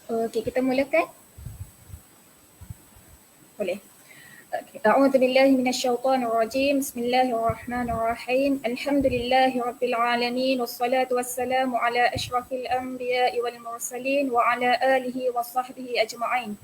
Okey, kita mulakan. Boleh. Okay. A'udzu billahi minasyaitonir rajim. Bismillahirrahmanirrahim. Alhamdulillahi rabbil alamin wassalatu wassalamu ala asyrafil anbiya'i wal mursalin wa ala alihi wa sahbihi ajma'in.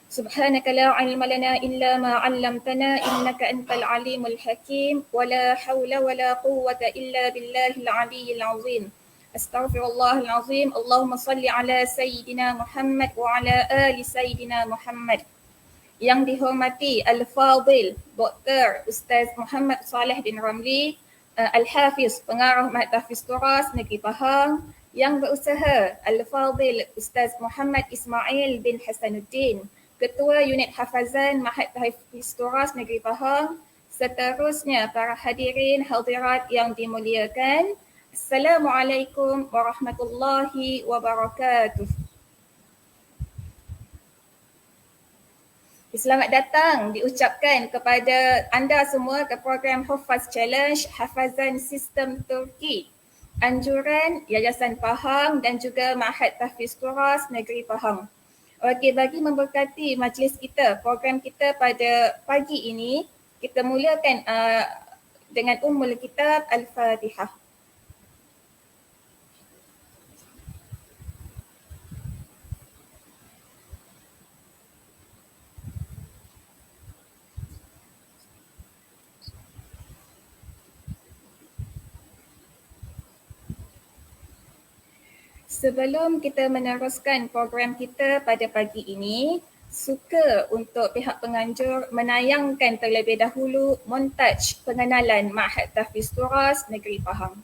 Subhanaka la 'ilma lana illa ma 'allamtana innaka antal alimul hakim wa la haula wa la quwwata illa billahil 'aliyyil 'azim. Astaghfirullahal 'azim. Allahumma salli ala sayyidina Muhammad wa ala ali sayyidina Muhammad. Yang dihormati Al-Fadil Dr. Ustaz Muhammad Saleh bin Ramli, Al-Hafiz Pengarah Tahfiz Turas Negeri Pahang, yang berusaha Al-Fadil Ustaz Muhammad Ismail bin Hasanuddin, Ketua Unit Hafazan Mahat Tahfiz Turas Negeri Pahang, seterusnya para hadirin hadirat yang dimuliakan. Assalamualaikum warahmatullahi wabarakatuh. Selamat datang diucapkan kepada anda semua ke program Hufaz Challenge Hafazan Sistem Turki, anjuran Yayasan Pahang dan juga Ma'had Tahfiz Turas Negeri Pahang. Okey, bagi memberkati majlis kita, program kita pada pagi ini, kita mulakan dengan Ummul Kitab Al-Fatihah. Sebelum kita meneruskan program kita pada pagi ini, suka untuk pihak penganjur menayangkan terlebih dahulu montaj pengenalan Ma'had Tahfiz Turas Negeri Pahang.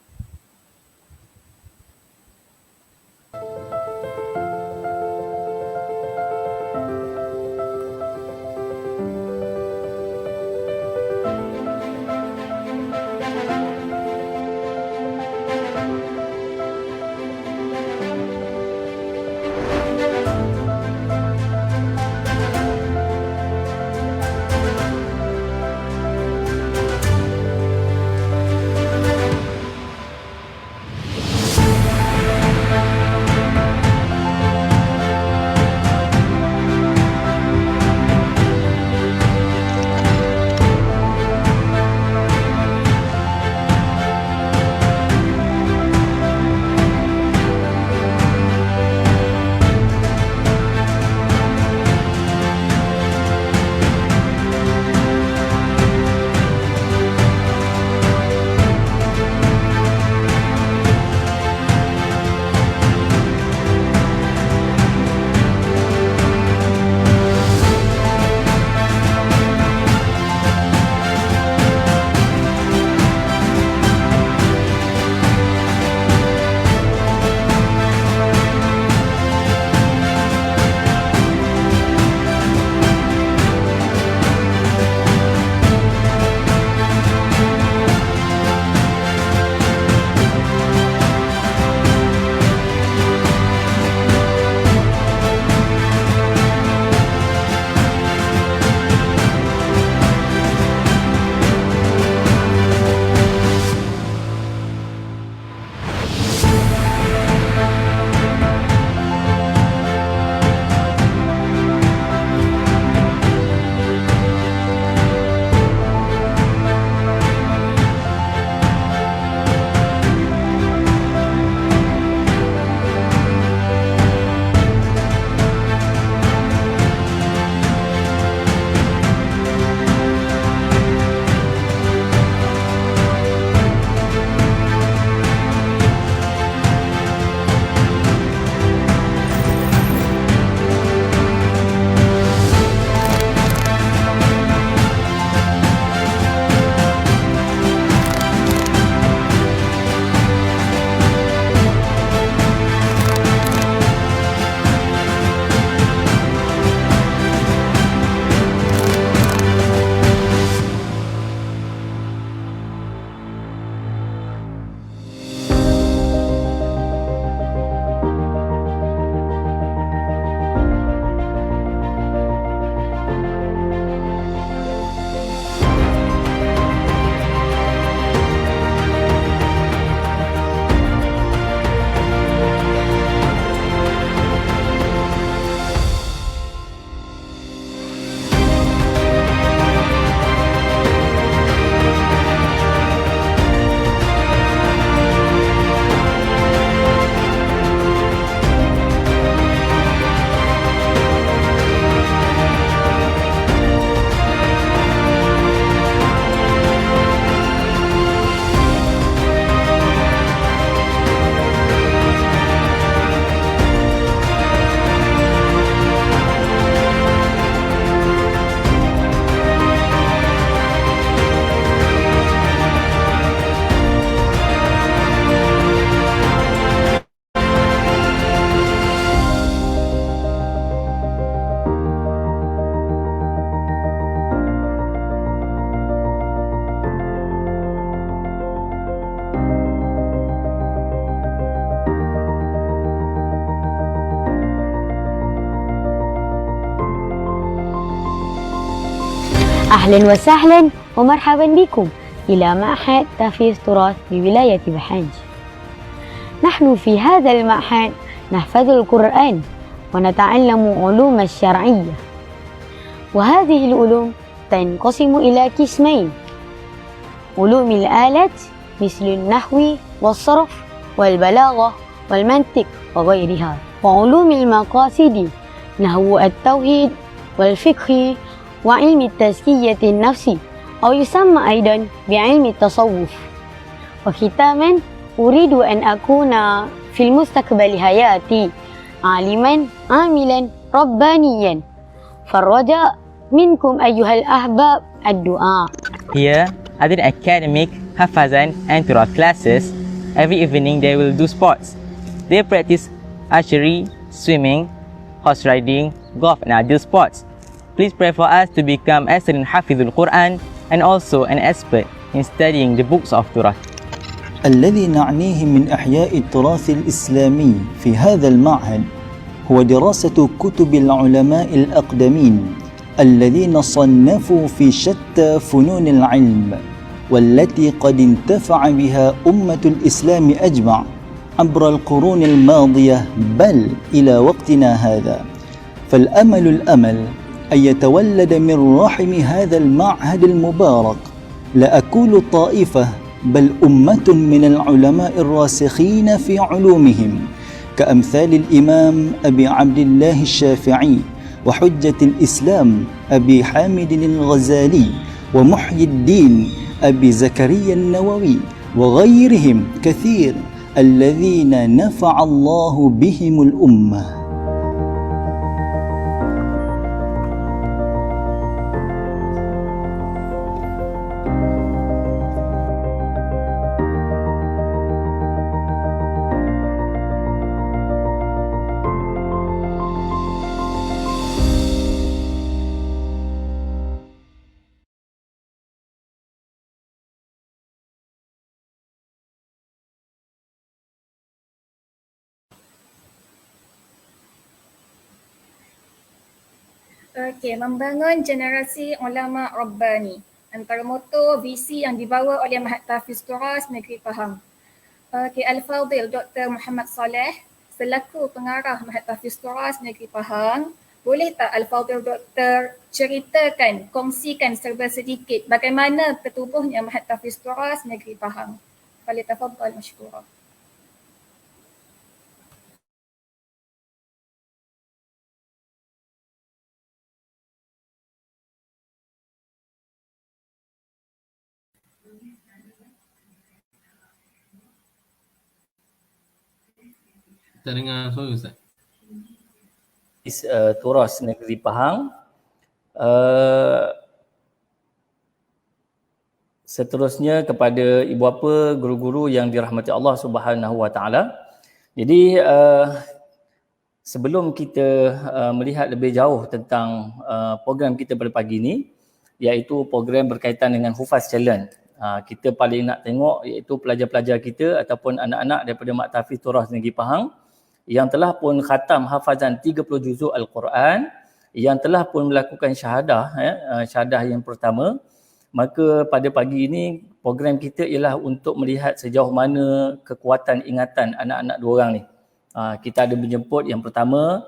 أهلا وسهلا ومرحبا بكم إلى معهد تحفيظ تراث بولاية بحنج. نحن في هذا المعهد نحفظ القرآن ونتعلم علوم الشرعية، وهذه العلوم تنقسم إلى قسمين: علوم الآلات مثل النحو والصرف والبلاغة والمنطق وغيرها، وعلوم المقاصد نحو التوحيد والفقه وعلم التزكية النفسي أو يسمى أيضا بعلم التصوف. وختاما أريد أن أكون في المستقبل حياتي عالما عاملا ربانيا، فالرجاء منكم أيها الأحباب الدعاء. Here, other than academic, hafazan and Torah classes, every evening they will do sports. They practice archery, swimming, horse riding, golf and other sports. Please pray for us to become excellent Hafizul Quran and also an expert in studying the books of Torah. الذي نعنيه من إحياء التراث الإسلامي في هذا المعهد هو دراسة كتب العلماء الأقدمين الذين صنفوا في شتى فنون العلم، والتي قد انتفع بها أمة الإسلام أجمع عبر القرون الماضية بل إلى وقتنا هذا. فالأمل أن يتولد من رحم هذا المعهد المبارك لا أقول طائفة بل أمة من العلماء الراسخين في علومهم، كأمثال الإمام أبي عبد الله الشافعي وحجة الإسلام أبي حامد الغزالي ومحيي الدين أبي زكريا النووي وغيرهم كثير الذين نفع الله بهم الأمة. Okey, membangun generasi ulama Rabbani. Antara moto visi yang dibawa oleh Mahat Tahfiz Turas Negeri Pahang. Okey, Al-Fadhil Dr. Muhammad Saleh selaku pengarah Mahat Tahfiz Turas Negeri Pahang, boleh tak Al-Fadhil Dr. ceritakan, kongsikan serba sedikit bagaimana tertubuhnya Mahat Tahfiz Turas Negeri Pahang? Falyatafaddal mashkura. Tak dengar suara Ustaz. Turas Negeri Pahang. Seterusnya kepada ibu bapa, guru-guru yang dirahmati Allah Subhanahu Wa Taala. Jadi sebelum kita melihat lebih jauh tentang program kita pada pagi ini, iaitu program berkaitan dengan Hufaz Challenge. Kita paling nak tengok iaitu pelajar-pelajar kita ataupun anak-anak daripada Mak Tahfiz Turas Negeri Pahang yang telah pun khatam hafazan 30 juzuk Al-Quran, yang telah pun melakukan syahadah, syahadah yang pertama. Maka pada pagi ini program kita ialah untuk melihat sejauh mana kekuatan ingatan anak-anak dua orang ni. Kita ada menjemput yang pertama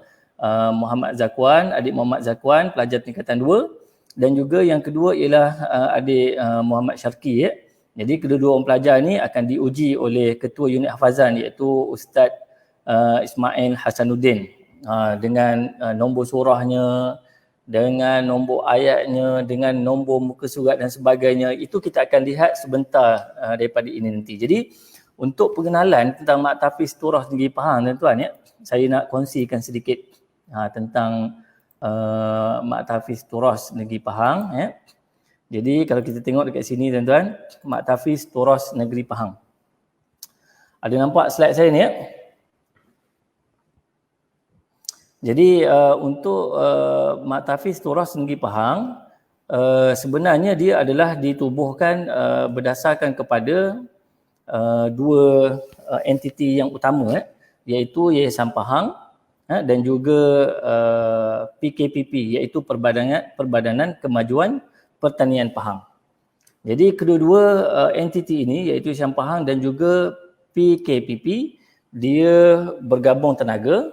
Muhammad Zakwan, adik Muhammad Zakwan, pelajar tingkatan 2, dan juga yang kedua ialah adik Muhammad Syarki. Jadi kedua-dua orang pelajar ni akan diuji oleh ketua unit hafazan iaitu Ustaz Ismail Hasanuddin dengan nombor surahnya, dengan nombor ayatnya, dengan nombor muka surat dan sebagainya. Itu kita akan lihat sebentar daripada ini nanti. Jadi untuk pengenalan tentang Mak Tahfiz Turas Negeri Pahang, tuan-tuan, saya nak kongsikan sedikit tentang Mak Tahfiz Turas Negeri Pahang. Jadi kalau kita tengok dekat sini, tuan-tuan, Mak Tahfiz Turas Negeri Pahang. Ada nampak slide saya ni? Jadi untuk Mak Tahfiz Turas Negeri Pahang, sebenarnya dia adalah ditubuhkan berdasarkan kepada dua entiti yang utama, iaitu Yayasan Pahang dan juga PKPP, iaitu Perbadanan Kemajuan Pertanian Pahang. Jadi kedua-dua entiti ini iaitu Syam Pahang dan juga PKPP, dia bergabung tenaga,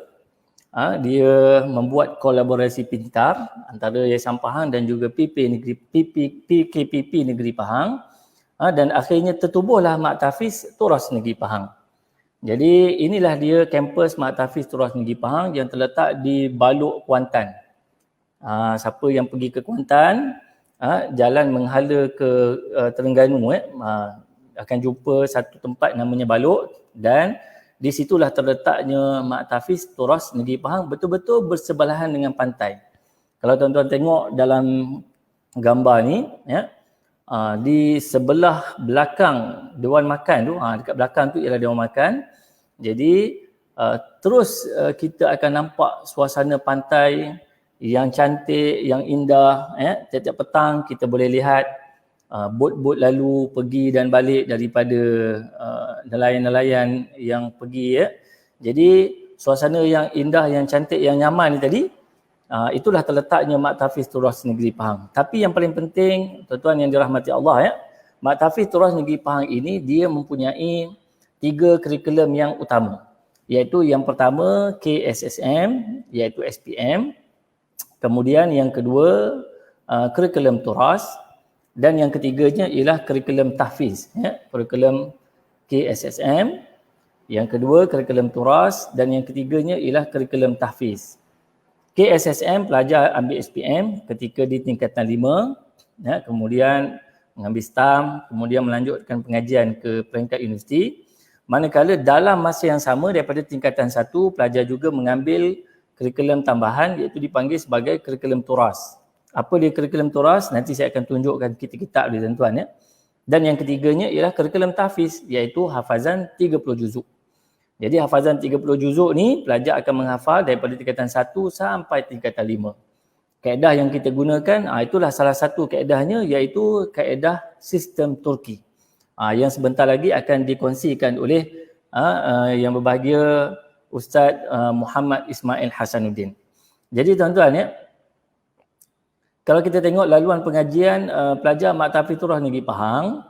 dia membuat kolaborasi pintar antara Yayasan Pahang dan juga PKPP Negeri Pahang, dan akhirnya tertubuhlah Mak Tafiz Turas Negeri Pahang. Jadi inilah dia kampus Mak Tafiz Turas Negeri Pahang yang terletak di Balok, Kuantan. Siapa yang pergi ke Kuantan, jalan menghala ke Terengganu, akan jumpa satu tempat namanya Balok, dan di situlah terletaknya Mak Tafiz Turas Negeri Pahang, betul-betul bersebelahan dengan pantai. Kalau tuan-tuan tengok dalam gambar ni, di sebelah belakang Dewan Makan tu, dekat belakang tu ialah Dewan Makan. Jadi terus kita akan nampak suasana pantai yang cantik, yang indah. Tiap-tiap petang kita boleh lihat bot-bot lalu pergi dan balik daripada nelayan-nelayan yang pergi. Jadi suasana yang indah, yang cantik, yang nyaman ni tadi, itulah terletaknya Mak Tafiz Turas Negeri Pahang. Tapi yang paling penting, tuan-tuan yang dirahmati Allah, Mak Tafiz Turas Negeri Pahang ini dia mempunyai 3 kurikulum yang utama. Iaitu yang pertama KSSM, iaitu SPM. Kemudian yang kedua kurikulum Turas, dan yang ketiganya ialah kurikulum Tahfiz, kurikulum KSSM. Yang kedua kurikulum Turas, dan yang ketiganya ialah kurikulum Tahfiz. KSSM pelajar ambil SPM ketika di tingkatan 5, kemudian mengambil STAM, kemudian melanjutkan pengajian ke peringkat universiti. Manakala dalam masa yang sama daripada tingkatan 1, pelajar juga mengambil kurikulum tambahan iaitu dipanggil sebagai kurikulum Turas. Apa dia kurikulum Turas? Nanti saya akan tunjukkan kitab-kitab dia tuan-tuan. Dan yang ketiganya ialah kurikulum Tahfiz iaitu hafazan 30 juzuk. Jadi hafazan 30 juzuk ni pelajar akan menghafal daripada tingkatan 1 sampai tingkatan 5. Kaedah yang kita gunakan, itulah salah satu kaedahnya iaitu kaedah sistem Turki. Yang sebentar lagi akan dikongsikan oleh yang berbahagia Ustaz Muhammad Ismail Hasanuddin. Jadi tuan-tuan, kalau kita tengok laluan pengajian pelajar Mak Tafiz Turas Negeri Pahang,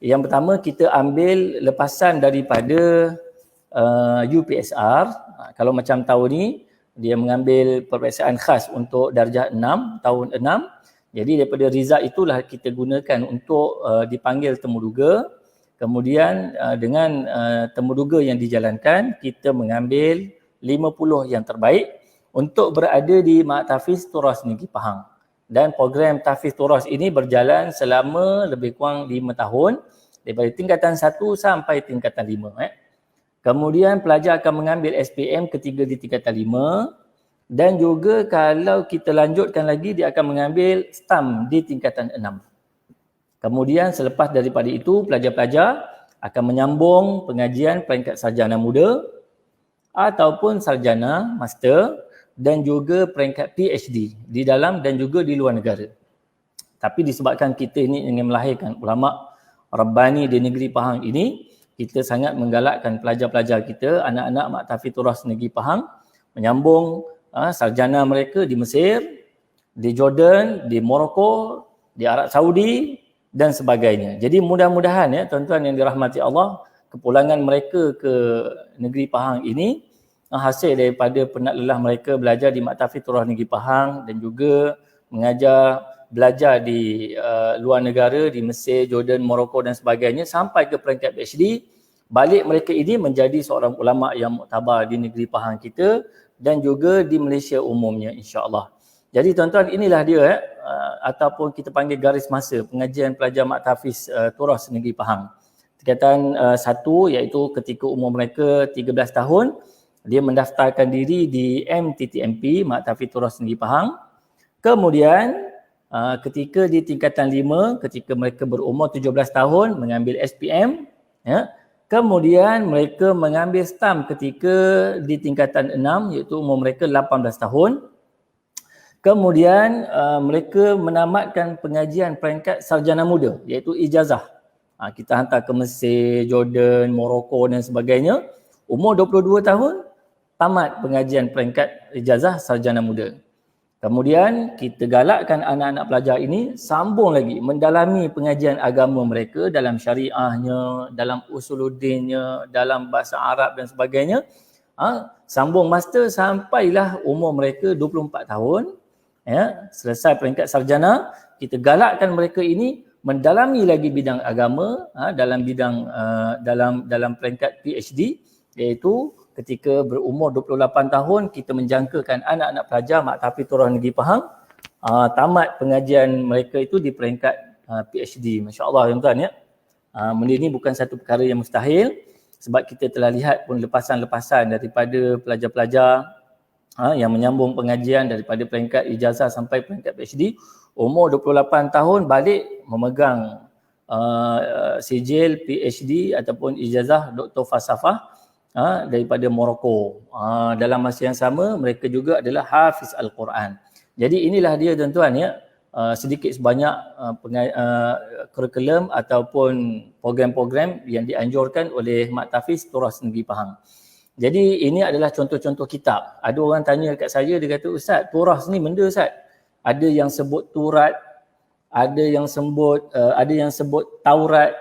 yang pertama kita ambil lepasan daripada UPSR. Kalau macam tahun ni dia mengambil peperiksaan khas untuk darjah 6, tahun 6. Jadi daripada result itulah kita gunakan untuk dipanggil temuduga. Kemudian dengan temuduga yang dijalankan, kita mengambil 50 yang terbaik untuk berada di Mak Tafiz Turas Negeri Pahang. Dan program Tahfiz Turas ini berjalan selama lebih kurang 5 tahun daripada tingkatan 1 sampai tingkatan 5. Kemudian pelajar akan mengambil SPM ketiga di tingkatan 5. Dan juga kalau kita lanjutkan lagi, dia akan mengambil STAM di tingkatan 6. Kemudian selepas daripada itu, pelajar-pelajar akan menyambung pengajian peringkat sarjana muda ataupun sarjana master dan juga peringkat PhD di dalam dan juga di luar negara. Tapi disebabkan kita ini ingin melahirkan ulama Rabbani di negeri Pahang ini, kita sangat menggalakkan pelajar-pelajar kita, anak-anak Mak Tafiz Turas Negeri Pahang menyambung sarjana mereka di Mesir, di Jordan, di Morocco, di Arab Saudi dan sebagainya. Jadi mudah-mudahan tuan-tuan yang dirahmati Allah, kepulangan mereka ke negeri Pahang ini hasil daripada penat lelah mereka belajar di Mak Tafiz Turas Negeri Pahang dan juga belajar di luar negara, di Mesir, Jordan, Morocco dan sebagainya sampai ke peringkat PhD. Balik mereka ini menjadi seorang ulama yang muktabar di negeri Pahang kita dan juga di Malaysia umumnya, insya-Allah. Jadi tuan-tuan, inilah dia ataupun kita panggil garis masa pengajian pelajar Mak Tafiz Turas Negeri Pahang. Tingkatan 1 iaitu ketika umur mereka 13 tahun, dia mendaftarkan diri di MTTMP Mak Tafiz Turas Negeri Pahang. Kemudian ketika di tingkatan 5, ketika mereka berumur 17 tahun mengambil SPM, kemudian mereka mengambil STAM ketika di tingkatan 6 iaitu umur mereka 18 tahun. Kemudian mereka menamatkan pengajian peringkat sarjana muda iaitu ijazah. Kita hantar ke Mesir, Jordan, Morocco dan sebagainya. Umur 22 tahun tamat pengajian peringkat ijazah sarjana muda. Kemudian kita galakkan anak-anak pelajar ini sambung lagi mendalami pengajian agama mereka dalam syariahnya, dalam usuluddinnya, dalam bahasa Arab dan sebagainya. Sambung master sampailah umur mereka 24 tahun. Ya, selesai peringkat sarjana, kita galakkan mereka ini mendalami lagi bidang agama dalam bidang dalam peringkat PhD, iaitu ketika berumur 28 tahun kita menjangkakan anak-anak pelajar Maktafi Turah Negeri Pahang tamat pengajian mereka itu di peringkat PhD. Masya-Allah tuan-tuan ya. Benda ini bukan satu perkara yang mustahil sebab kita telah lihat pun lepasan-lepasan daripada pelajar-pelajar yang menyambung pengajian daripada peringkat ijazah sampai peringkat PhD, umur 28 tahun balik memegang sijil PhD ataupun ijazah Doktor Falsafah daripada Morocco. Dalam masa yang sama mereka juga adalah hafiz Al-Quran. Jadi inilah dia tuan-tuan ya, sedikit sebanyak kurikulum ataupun program-program yang dianjurkan oleh Maktafiz Turas Negeri Pahang. Jadi ini adalah contoh-contoh kitab. Ada orang tanya dekat saya, dia kata, Ustaz, turas ni benda Ustaz. Ada yang sebut turat, ada yang sebut Taurat.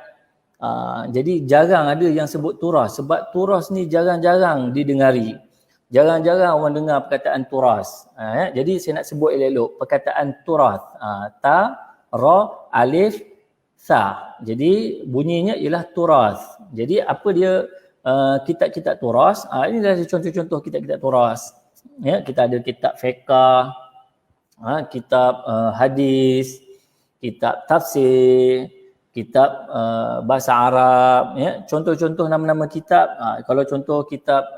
Jadi jarang ada yang sebut turas sebab turas ni jarang-jarang didengari. Jarang-jarang orang dengar perkataan turas. Jadi saya nak sebut elok-elok perkataan turas. Ta, ra, alif, sa. Jadi bunyinya ialah turas. Jadi apa dia kitab-kitab turas? Ini adalah contoh-contoh kitab-kitab turas. Ya, kita ada kitab fiqh, kitab hadis, kitab tafsir, kitab bahasa Arab, ya, contoh-contoh nama-nama kitab. Kalau contoh kitab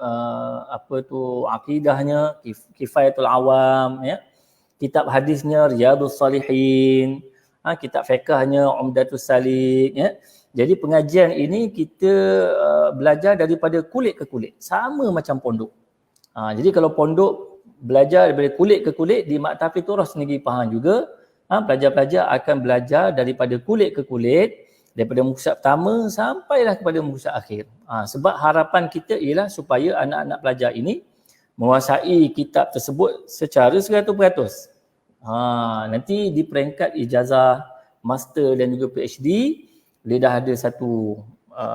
akidahnya Kifayatul Awam, ya, kitab hadisnya Riyadhus Salihin, kitab fiqhnya Umdatus Salik, ya. Jadi pengajian ini kita belajar daripada kulit ke kulit, sama macam pondok. Jadi kalau pondok belajar daripada kulit ke kulit, di Maktafi Turas Negeri Pahang juga pelajar-pelajar akan belajar daripada kulit ke kulit, daripada muka pertama sampailah kepada muka akhir. Sebab harapan kita ialah supaya anak-anak pelajar ini menguasai kitab tersebut secara 100%. Nanti di peringkat ijazah, master dan juga PhD, dia dah ada satu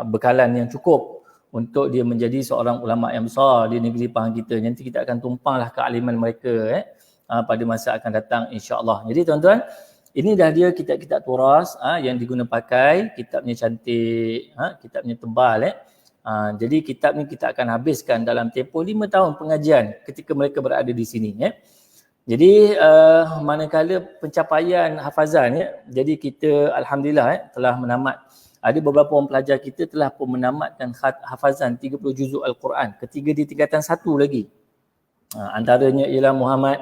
bekalan yang cukup untuk dia menjadi seorang ulama yang besar di negeri Pahang kita. Nanti kita akan tumpanglah kealiman mereka pada masa akan datang insya-Allah. Jadi tuan-tuan, ini dah dia kitab-kitab turas yang diguna pakai, kitabnya cantik, kitabnya tebal. Jadi kitab ni kita akan habiskan dalam tempoh 5 tahun pengajian ketika mereka berada di sini. Jadi manakala pencapaian hafazan, jadi kita alhamdulillah telah menamat. Ada beberapa orang pelajar kita telah pun menamatkan hafazan 30 juzuk Al-Quran, ketiga di tingkatan 1 lagi. Antaranya ialah Muhammad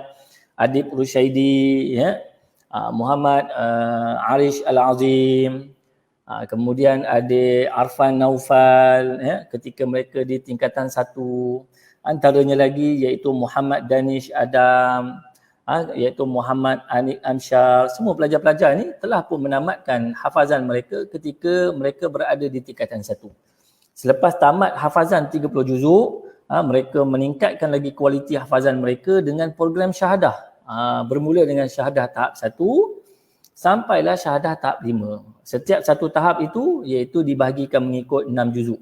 Adib Rushaidi, ya, Muhammad Arish Al-Azim, kemudian ada Arfan Naufal, ya, ketika mereka di tingkatan 1. Antaranya lagi iaitu Muhammad Danish Adam, iaitu Muhammad Anik Amsyar. Semua pelajar-pelajar ni telah pun menamatkan hafazan mereka ketika mereka berada di tingkatan 1. Selepas tamat hafazan 30 juzuk, mereka meningkatkan lagi kualiti hafazan mereka dengan program syahadah. Bermula dengan syahadah tahap 1 sampailah syahadah tahap 5. Setiap satu tahap itu iaitu dibahagikan mengikut 6 juzuk.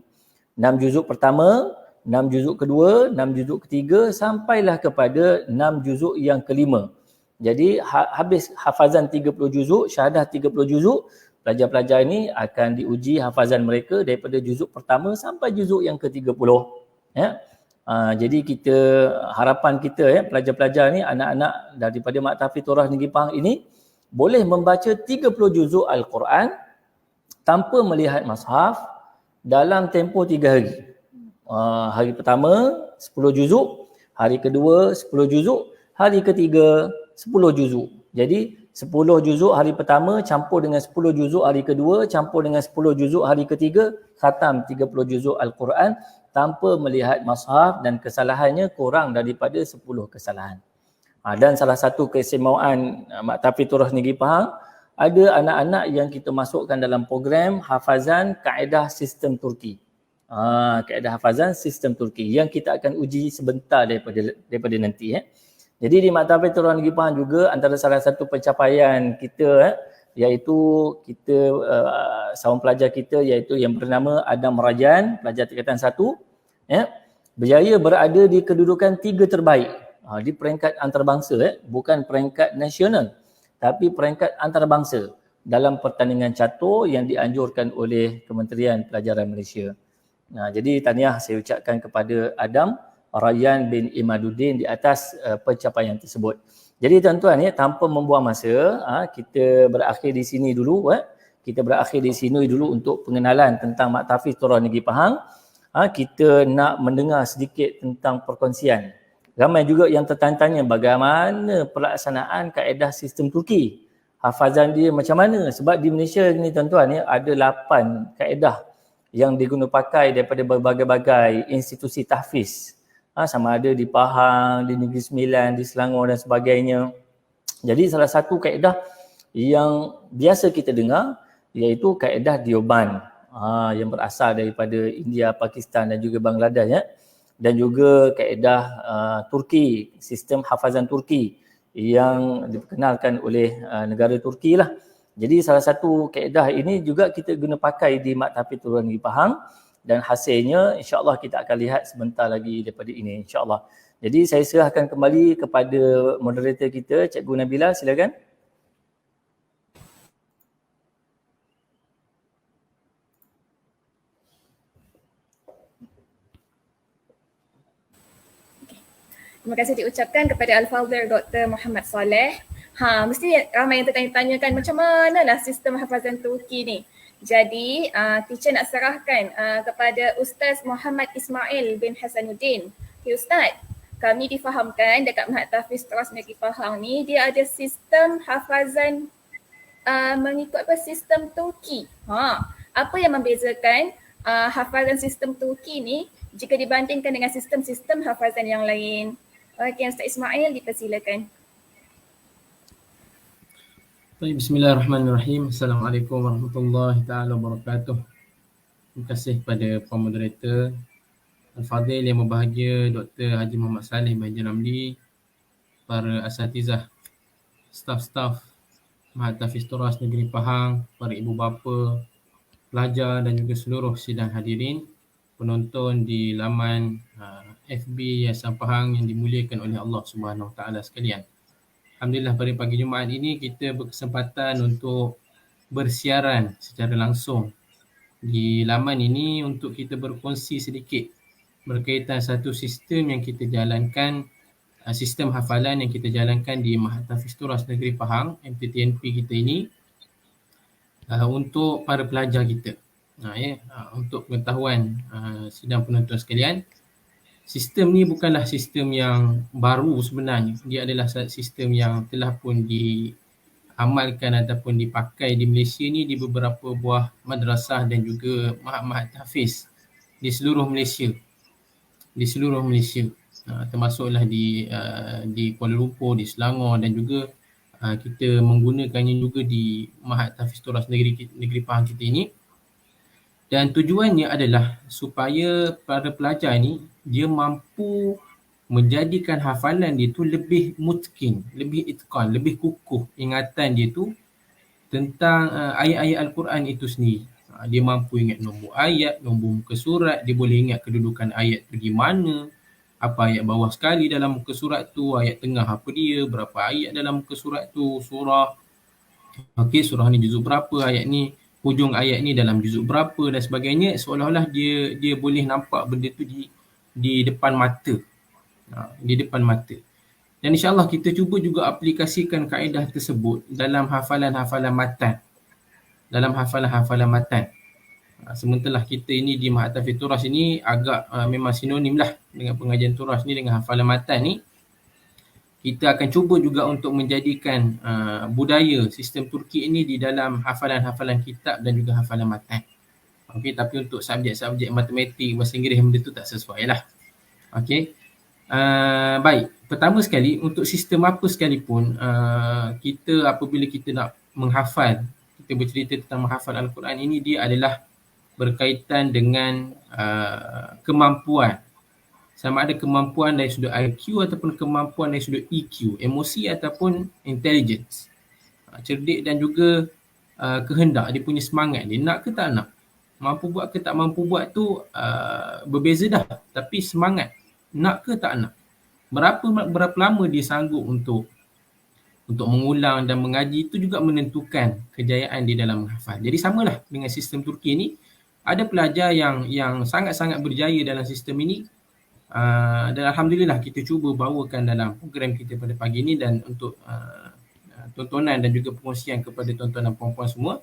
6 juzuk pertama, 6 juzuk kedua, 6 juzuk ketiga sampailah kepada 6 juzuk yang kelima. Jadi habis hafazan 30 juzuk, syahadah 30 juzuk, pelajar-pelajar ini akan diuji hafazan mereka daripada juzuk pertama sampai juzuk yang ke-30. Ya. Jadi kita, harapan kita pelajar-pelajar ni, anak-anak daripada Maktafi Turas Negeri Pahang ini boleh membaca 30 juzuk Al-Quran tanpa melihat mushaf dalam tempoh 3 hari. Hari pertama 10 juzuk, hari kedua 10 juzuk, hari ketiga 10 juzuk. Jadi 10 juzuk hari pertama campur dengan 10 juzuk hari kedua, campur dengan 10 juzuk hari ketiga, khatam 30 juzuk Al-Quran tanpa melihat mushaf dan kesalahannya kurang daripada 10 kesalahan. Dan salah satu keistimewaan Maktafi Turas Negeri Pahang, ada anak-anak yang kita masukkan dalam program hafazan kaedah sistem Turki. Kaedah hafazan sistem Turki yang kita akan uji sebentar daripada nanti. Jadi di Maktabul Turun Negeri Pahang juga antara salah satu pencapaian kita iaitu kita seorang pelajar kita iaitu yang bernama Adam Rajan, pelajar tingkatan 1 berjaya berada di kedudukan 3 terbaik di peringkat antarabangsa, bukan peringkat nasional tapi peringkat antarabangsa dalam pertandingan catur yang dianjurkan oleh Kementerian Pelajaran Malaysia. Jadi tahniah saya ucapkan kepada Adam Rayyan bin Imaduddin di atas pencapaian tersebut. Jadi tuan-tuan tanpa membuang masa, kita berakhir di sini dulu. Kita berakhir di sini dulu untuk pengenalan tentang Maktafiz Turun Negeri Pahang. Kita nak mendengar sedikit tentang perkongsian. Ramai juga yang tertanya-tanya bagaimana pelaksanaan kaedah sistem Turki. Hafazan dia macam mana? Sebab di Malaysia ni tuan-tuan ada 8 kaedah yang diguna pakai daripada berbagai-bagai institusi tahfiz. Sama ada di Pahang, di Negeri Sembilan, di Selangor dan sebagainya. Jadi salah satu kaedah yang biasa kita dengar iaitu kaedah Deoband yang berasal daripada India, Pakistan dan juga Bangladesh dan juga kaedah Turki, sistem hafazan Turki yang diperkenalkan oleh negara Turki lah. Jadi salah satu kaedah ini juga kita guna pakai di Maktafiz Turun Negeri Pahang. Dan hasilnya insya-Allah kita akan lihat sebentar lagi daripada ini insya-Allah. Jadi saya serahkan kembali kepada moderator kita Cikgu Nabila, silakan. Terima kasih diucapkan kepada Al-Fadhil Dr. Muhammad Saleh. Mesti ramai yang tertanya-tanyakan macam manalah sistem hafazan Turki ni. Jadi, teacher nak serahkan kepada Ustaz Muhammad Ismail bin Hasanuddin. Okay, Ustaz, kami difahamkan dekat Maktafiz Turun Negeri Pahang ni, dia ada sistem hafazan mengikut sistem Turki. Apa yang membezakan hafazan sistem Turki ni jika dibandingkan dengan sistem-sistem hafazan yang lain? Okey, Ustaz Ismail, dipersilakan. Bismillahirrahmanirrahim. Assalamualaikum warahmatullahi taala wabarakatuh. Terima kasih kepada moderator Al-Fadhil yang berbahagia Dr. Haji Muhammad Saleh bin Haji Ramli, para asatizah, staf-staf Maktafiz Turun Negeri Pahang, para ibu bapa, pelajar dan juga seluruh sidang hadirin, penonton di laman FB Yayasan Pahang yang dimuliakan oleh Allah Subhanahu Wa Taala sekalian. Alhamdulillah pada pagi Jumaat ini kita berkesempatan untuk bersiaran secara langsung di laman ini untuk kita berkongsi sedikit berkaitan satu sistem yang kita jalankan, sistem hafalan yang kita jalankan di Maktafiz Turun Negeri Pahang, MTTNP kita ini untuk para pelajar kita. Untuk pengetahuan sidang penonton sekalian, sistem ni bukanlah sistem yang baru sebenarnya. Dia adalah sistem yang telah pun diamalkan ataupun dipakai di Malaysia ni di beberapa buah madrasah dan juga mahat-mahat tahfiz di seluruh Malaysia. Termasuklah di Kuala Lumpur, di Selangor dan juga kita menggunakannya juga di Mahat Tahfiz Turun Negeri Pahang kita ini. Dan tujuannya adalah supaya para pelajar ni dia mampu menjadikan hafalan dia tu lebih mutqin, lebih itqan, lebih kukuh ingatan dia tu tentang ayat-ayat Al-Quran itu sendiri. Dia mampu ingat nombor ayat, nombor muka surat, dia boleh ingat kedudukan ayat tu di mana, apa ayat bawah sekali dalam muka surat tu, ayat tengah apa dia, berapa ayat dalam muka surat tu, surah. Okey, surah ni juzuk berapa, ayat ni hujung ayat ni dalam juzuk berapa dan sebagainya, seolah-olah dia boleh nampak benda tu di depan mata. Di depan mata. Dan insya-Allah kita cuba juga aplikasikan kaedah tersebut dalam hafalan-hafalan matan. Sementara kita ini di Maktafiz Turun ini agak memang sinonim lah dengan pengajian Turun ni dengan hafalan matan ni. Kita akan cuba juga untuk menjadikan budaya sistem Turki ini di dalam hafalan-hafalan kitab dan juga hafalan matan. Okey, tapi untuk subjek-subjek matematik, bahasa Inggeris, benda tu tak sesuai lah. Okey. Baik, pertama sekali untuk sistem apa sekalipun, kita apabila kita nak menghafal, kita bercerita tentang menghafal Al-Quran ini, dia adalah berkaitan dengan kemampuan sama ada kemampuan dari sudut IQ ataupun kemampuan dari sudut EQ, emosi ataupun intelligence. Cerdik dan juga kehendak, dia punya semangat dia, nak ke tak nak, mampu buat ke tak mampu buat tu berbeza dah. Tapi semangat, nak ke tak nak, berapa lama dia sanggup untuk mengulang dan mengaji, itu juga menentukan kejayaan di dalam menghafal. Jadi samalah dengan sistem Turki ni, ada pelajar yang sangat-sangat berjaya dalam sistem ini, dan alhamdulillah kita cuba bawakan dalam program kita pada pagi ini, dan untuk tontonan dan juga pengkongsian kepada tuan-tuan dan puan-puan semua.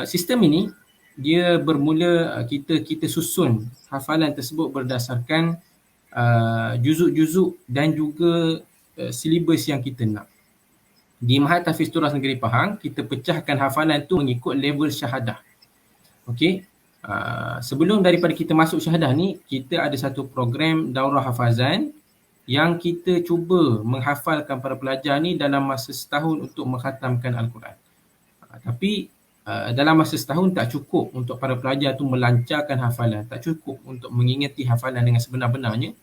Sistem ini dia bermula kita susun hafalan tersebut berdasarkan juzuk-juzuk dan juga silibus yang kita nak. Di Mahat Tahfiz Turas Negeri Pahang, kita pecahkan hafalan tu mengikut level syahadah. Okey. Sebelum daripada kita masuk syahadah ni, kita ada satu program daurah hafazan yang kita cuba menghafalkan para pelajar ni dalam masa setahun untuk mengkhatamkan Al-Quran. Tapi dalam masa setahun tak cukup untuk para pelajar tu melancarkan hafalan, tak cukup untuk mengingati hafalan dengan sebenar-benarnya.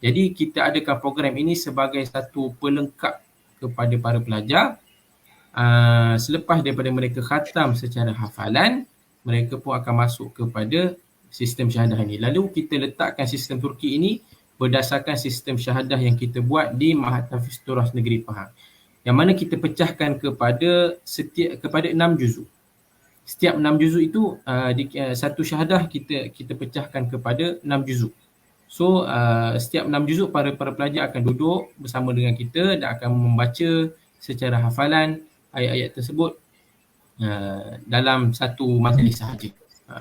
Jadi kita adakan program ini sebagai satu pelengkap kepada para pelajar. Selepas daripada mereka khatam secara hafalan, mereka pun akan masuk kepada sistem syahadah ini. Lalu kita letakkan sistem Turki ini berdasarkan sistem syahadah yang kita buat di Mahat Tahfiz Turas Negeri Pahang, yang mana kita pecahkan kepada 6 juzuk. Setiap 6 juzuk itu satu syahadah kita pecahkan kepada 6 juzuk. So setiap 6 juzuk para pelajar akan duduk bersama dengan kita dan akan membaca secara hafalan ayat-ayat tersebut dalam satu majlis sahaja,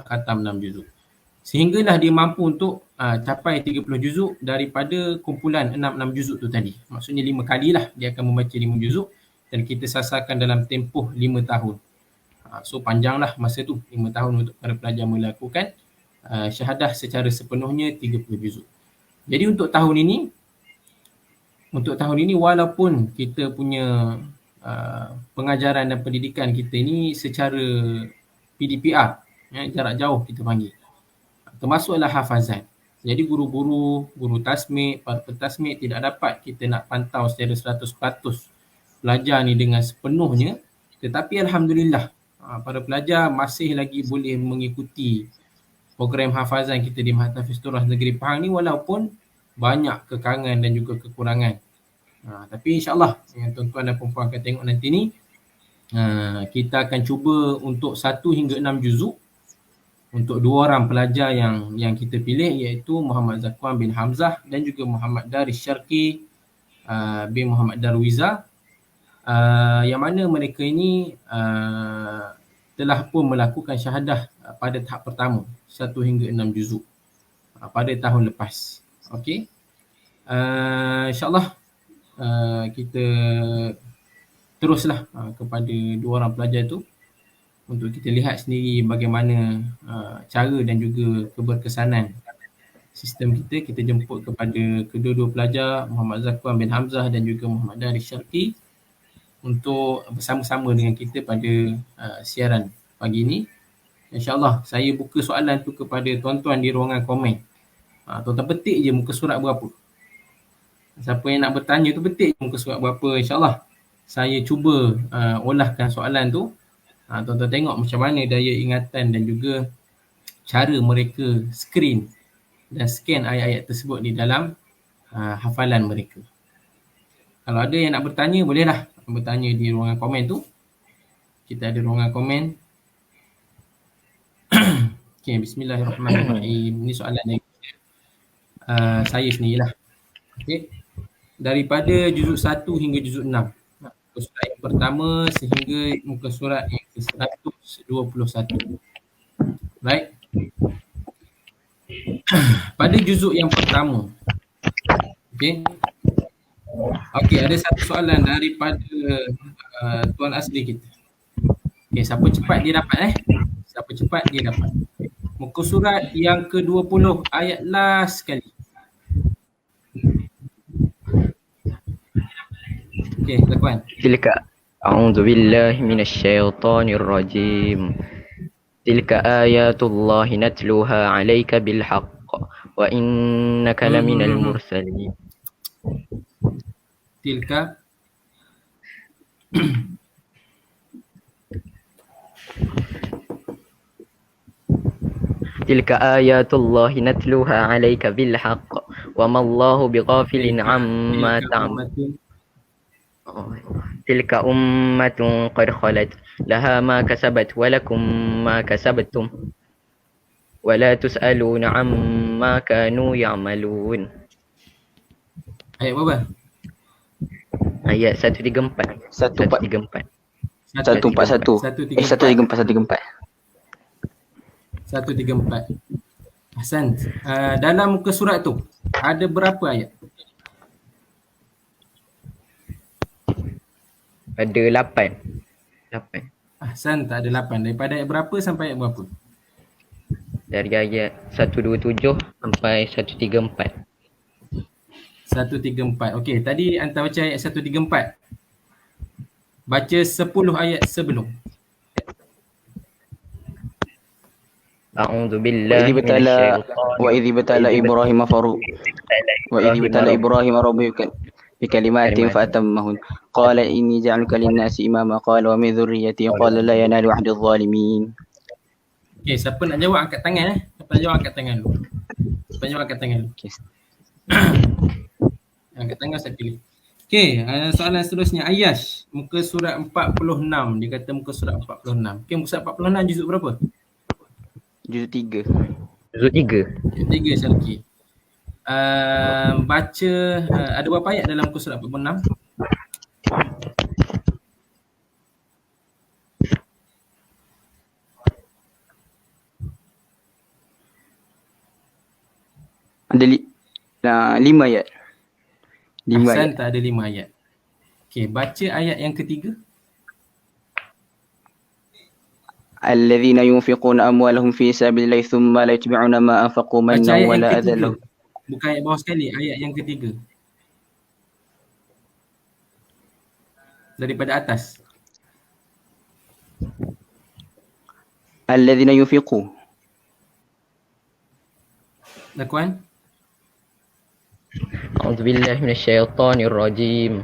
khatam 6 juzuk. Sehinggalah dia mampu untuk capai 30 juzuk daripada kumpulan 6 juzuk tu tadi. Maksudnya 5 kali lah dia akan membaca 5 juzuk, dan kita sasarkan dalam tempoh 5 tahun. So panjanglah masa tu, 5 tahun untuk para pelajar melakukan syahadah secara sepenuhnya 30 juzuk. Jadi untuk tahun ini walaupun kita punya pengajaran dan pendidikan kita ini secara PDPR, jarak jauh kita panggil, termasuklah hafazan. Jadi guru tasmik, para pentasmik tidak dapat kita nak pantau secara 100% pelajar ni dengan sepenuhnya. Tetapi alhamdulillah para pelajar masih lagi boleh mengikuti program hafazan kita di Mahat Tahfiz Turas Negeri Pahang ni, walaupun banyak kekangan dan juga kekurangan. Tapi insyaAllah yang tuan-tuan dan perempuan akan tengok nanti ni, kita akan cuba untuk 1 hingga 6 juzuk untuk 2 orang pelajar yang kita pilih, iaitu Muhammad Zakwan bin Hamzah dan juga Muhammad Daris Syarki bin Muhammad Darwiza, yang mana mereka ini telah pun melakukan syahadah pada tahap pertama 1 hingga 6 juzuk pada tahun lepas. Okey. InsyaAllah kita teruslah kepada 2 orang pelajar tu untuk kita lihat sendiri bagaimana cara dan juga keberkesanan sistem kita. Kita jemput kepada kedua-dua pelajar, Muhammad Zakwan bin Hamzah dan juga Muhammad Daris Syarki, untuk bersama-sama dengan kita pada siaran pagi ini. InsyaAllah saya buka soalan tu kepada tuan-tuan di ruangan komen. Tuan-tuan petik je muka surat berapa. Siapa yang nak bertanya tu petik je muka surat berapa. InsyaAllah saya cuba olahkan soalan tu. Tuan-tuan tengok macam mana daya ingatan dan juga cara mereka screen dan scan ayat-ayat tersebut di dalam hafalan mereka. Kalau ada yang nak bertanya, bolehlah bertanya di ruangan komen tu. Kita ada ruangan komen. Okay, bismillahirrahmanirrahim. Ini soalan yang saya sendirilah. Okay. Daripada juzuk 1 hingga juzuk 6. Muka surat yang pertama sehingga muka surat yang ke-121. Baik. Pada juzuk yang pertama. Okey. Okey, ada satu soalan daripada tuan asli kita. Okey, siapa cepat dia dapat Siapa cepat dia dapat. Muka surat yang ke-20 ayat last sekali. Okey, Zakwan. Tilka a'udzu billahi minasyaitonir rajim. Tilka ayatullahi natluha 'alaika bil haqq وإنك لمن المرسلين. Tilka. تلك آيات الله نتلوها عليك بالحق وما الله بغافل عما تعمل. تلك أمة قد خلت لها ما كسبت ولكم ما كسبتم ولا تسألون عما كانوا يعملون. Ayat berapa? Ayat 134. 134. 141. 134. 134. Ahsan. Dalam muka surat tu ada berapa ayat? Ada 8. Ahsan, tak ada 8. Daripada ayat berapa sampai ayat berapa? Dari ayat 127 sampai 134. 134. Okey, tadi hantar baca ayat 134. Baca 10 ayat sebelum. أعوذ بالله من الشيطان وإذ ابتلى إبراهيم ربه بكلمات فأتمهن قال إني جعلك للناس إماما قال ومن ذريتي قال لا ينال عهد الظالمين. Okey, siapa nak jawab angkat tangan Siapa nak jawab angkat tangan dulu. Angkat tangan saya pilih. Okey, soalan seterusnya Ayash, muka surat 46. Dia kata muka surat 46. Okey, muka surat 46 juzuk berapa? Juzuk 3. Juzuk 3. Juzuk 3 Syarki. Baca ada berapa ayat dalam muka surat 46? Ada 5 ayat. 5 ayat. Ahsan, tak ada 5 ayat. Okey, baca ayat yang ketiga. الذين ينفقون أموالهم في سبيل الله ثم لا يتبعون ما أنفقوا Baca منا ayat yang ولا ketiga. أذى لهم. Bukan ayat bawah sekali, ayat yang ketiga. Daripada atas. الذين ينفقون. Lakuan. أعوذ بالله من الشيطان الرجيم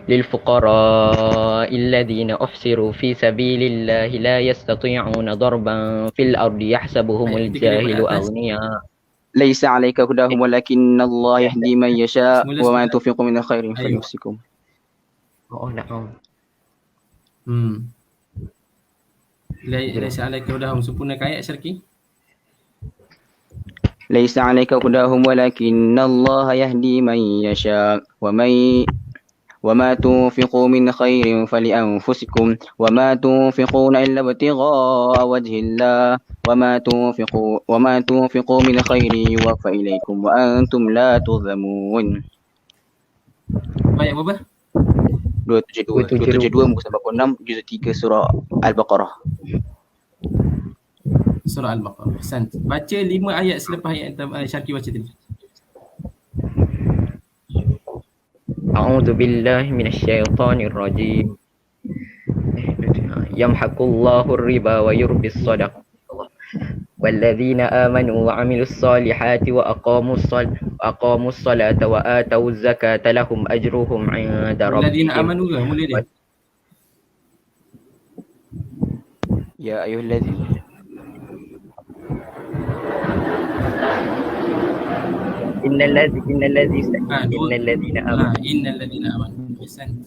للفقراء الذين أحصروا في سبيل الله لا يستطيعون ضربا في الأرض يحسبهم الجاهل أغنياء. ليس عليك هداهم ولكن الله يهدي من يشاء وما تنفقوا من خير فلنفسكم. نعم. Laisa alaika hudahum. Sempurnakan ayat Syarki. ليس عليك هداهم ولكن الله يهدي من يشاء وما تنفقوا من خير فلأنفسكم وما تنفقون إلا ابتغاء وجه الله وما تنفقوا من خير يوفى إليكم وأنتم لا تظلمون. Ayat berapa? 272 muka 46 juzuk 3 surah Al-Baqarah. Surah Al-Baqarah. Ahsan. Baca 5 ayat selepas ayat Syarki baca tadi. أعوذ بالله من الشيطان الرجيم يمحق الله الربا ويربي الصدقة والذين آمنوا وعملوا الصالحات وأقاموا الصلاة وآتوا الزكاة لهم أجرهم عند ربهم. الذين آمنوا mulai dia. يا أيها الذين إن الذين آمنوا Ahsan.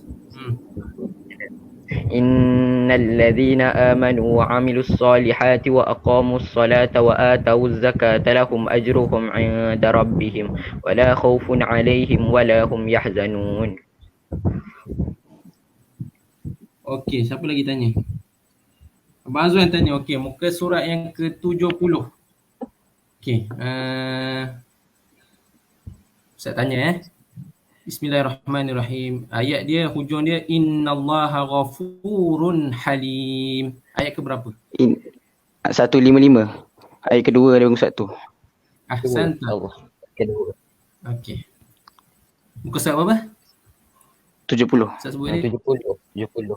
إن الذين آمنوا وعملوا الصالحات وأقاموا الصلاة وآتوا الزكاة لهم أجرهم عند ربهم ولا خوف عليهم ولا هم يحزنون. Okey, siapa lagi tanya? Abang Azwan tanya. Okey, muka surat yang ke-70. Okey, Ustaz tanya Bismillahirrahmanirrahim. Ayat dia, hujung dia innallaha ghafurun halim. Ayat ke berapa? 155. Ayat kedua dari muka surat tu. Ahsan. Okey. Muka surat berapa? 70. Ustaz sebut dia. 70.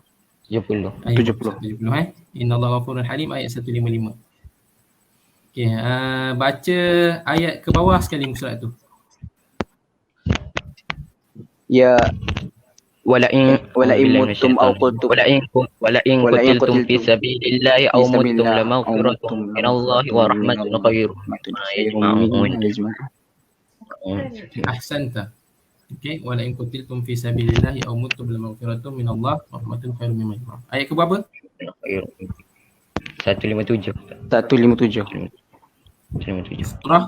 Ayat 70. Innallaha ghafurun halim ayat 155. Okey, baca ayat ke bawah sekali muka surat tu. Ya ولئن ولئن بالله من متم أو الشيطان قلتم ولئن ولئن قتلتم في قتلتم سبيل الله في أو سبيل متم الله أو لمغفرة متم من الله لمغفرة من ورحمة الله خير ورحمة مما خير يجمعون. مما يجمعون. Ahsanta. Okey, wala in qutiltum fi sabilillahi aw muttum la maghfiratun min Allah wa rahmatun khairun mimma yajma'un. Ayat ke berapa? 157. 157 157. Surah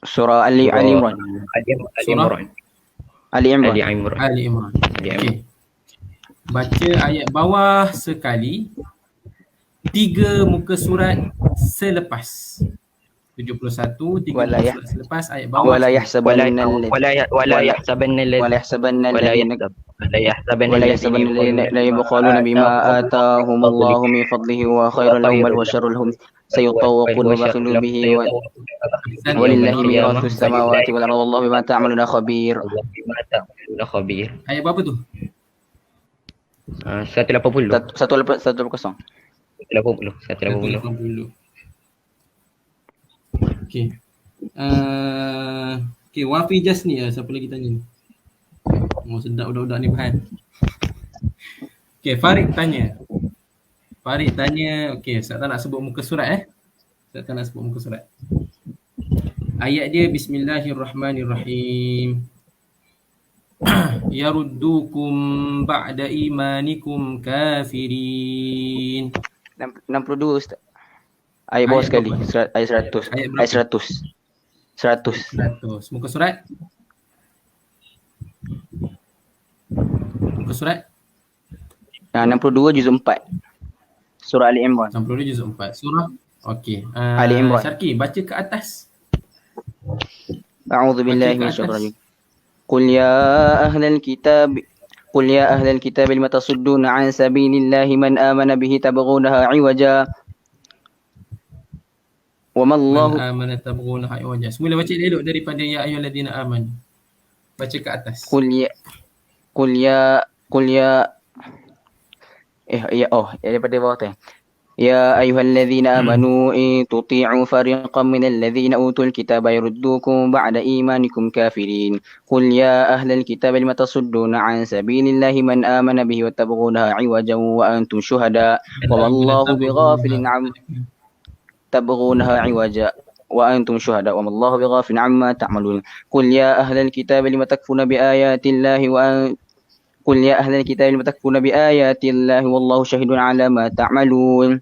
Surah Ali Imran. Ali Imran. Ali Imran. Ali Imran. Ali Imran. Ali Imran. Okey. Baca ayat bawah sekali, 3 muka surat selepas. 71, 3 Wala muka yah- surat selepas ayat bawah. ولا sekali. يحسبن ولا يحسبن ولا يحسبن الذين ولا يحسبن ولا يحسبن الذين لا يبخلون بما آتاهم الله من فضله وخير لهم بل وشر لهم سيطوقون وبخلوا به Ahsanta. ولله يوم ميراث القيامة السماوات والأرض والله بما تعملون خبير. Allah bima ta'malun khabir. Ayat berapa tu? 180. 180. 180. Okey. Okey, Wafi Jasni lah. Siapa lagi tanya ni? Oh, sedap budak-budak ni Bahan. Okey, Farid tanya. Okey, Ustaz tak nak sebut muka surat Ustaz tak nak sebut muka surat. Ayat dia Bismillahirrahmanirrahim. Yaruddukum ba'da imanikum kafirin. 62 Ustaz. Ayat bawah Ayat sekali. berapa? Ayat 100. Ayat berapa? Ayat 100. 100. 100. Muka surat? Muka surat? 62 juz 4. Surah Ali Imran. 62 juzuk 4. Surah? Okey. Ali Imran. Syarki, baca ke atas. أعوذ بالله من الشيطان الرجيم. قل يا أهل الكتاب لم تصدون عن سبيل الله من آمن به تبغونها عوجا وما الله Man amana tabghuna ha'iwaja. Semula baca elok daripada ya ayyuhalladzina amanu. Baca ke atas. daripada bawah tu. يا أيها الذين آمنوا إن تطيعوا فريقا من الذين أوتوا الكتاب يردوكم بعد إيمانكم كافرين قل يا أهل الكتاب لم تصدون عن سبيل الله من آمن به وتبغونها عوجا وأنتم شهداء وما الله بغافل تبغونها عوجا وأنتم شهداء وما الله بغافل عما تعملون قل يا أهل الكتاب لم تكفرون بآيات الله قل يا أهل الكتاب لم تكفرون بآيات الله والله شهيد على ما تعملون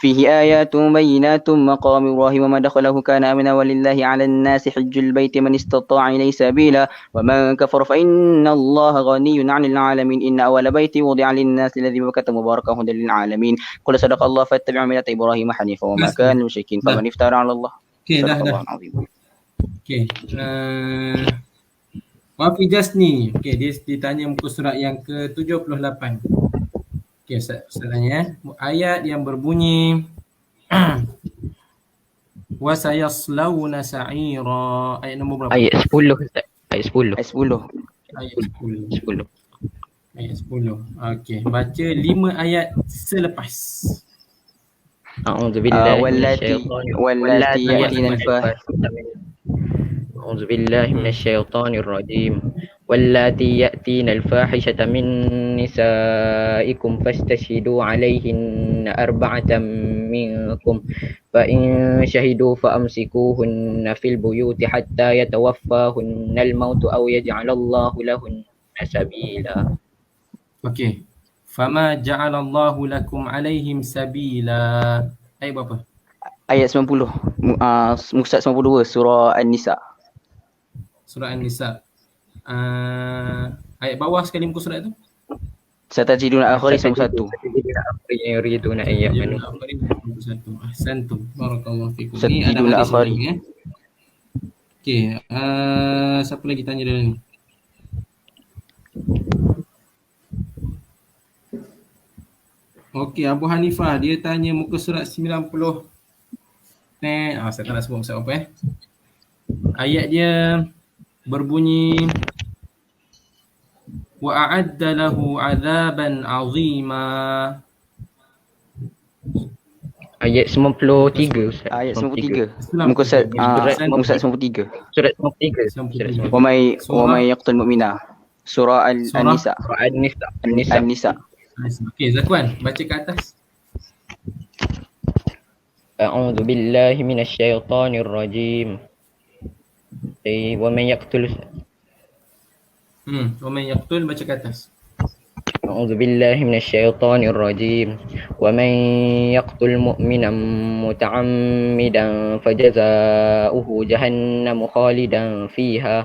فيه آيات بينات مقام إبراهيم وما دخله كان آمنا ولله على الناس حج البيت من استطاع إليه سبيلا ومن كفر فإن الله غني عن العالمين إن أول بيت وضع للناس الذي ببكة مباركا هدى للعالمين قل صدق الله فاتبعوا ملة إبراهيم حنيفا وما كان من المشركين فمن افترى على الله Okey, صدق dah. الله العظيم. Okey. Wafi Jasni. Okey, dia ditanya muka surat yang ke-78. Okey, Ustaz tanya ayat yang berbunyi wa sayaslawna sa'ira. Ayat nombor berapa? Ayat 10 Ustaz. Ayat 10. Ayat 10. Ayat 10. 10. Ayat 10. Okey, baca 5 ayat selepas. أعوذ بالله من واللاتي يأتين الفاحشة أعوذ بالله من الشيطان الرجيم واللاتي يأتين الفاحشة من نسائكم فاستشهدوا عليهن 4 منكم فإن شهدوا فأمسكوهن في البيوت حتى يتوفاهن الموت أو يجعل الله لهن سبيلا. Okey. Fama ja'alallahu lakum alaihim sabila. Ayat berapa? Ayat 90. Muka 92 surah An-Nisa. Surah An-Nisa. Ayat bawah sekali muka surat tu. Satajiduna akhari 91. يريدون أن يأمنوا. Ahsantum. Barakallahu fikum. Satajiduna hadis akhari. lagi, Okey, siapa lagi tanya dalam ni? Okey, Abu Hanifah dia tanya muka surat 90. Saya tak nak sebut muka apa Ayat dia berbunyi وأعد له عذابا عظيما. Ayat 93 Ustaz. Ayat 93. 93. Muka surat Surat muka surat 93. Surat 93. Surat 93. Wa may yaqtul mu'mina. Surah An-Nisa. Surah An-Nisa. An-Nisa. An-Nisa. Okey, Zakwan, baca ke atas. أعوذ بالله من الشيطان الرجيم. ومن يقتل ومن يقتل, baca ke atas. أعوذ بالله من الشيطان الرجيم. ومن يقتل مؤمنا متعمدا فجزاؤه جهنم خالدا فيها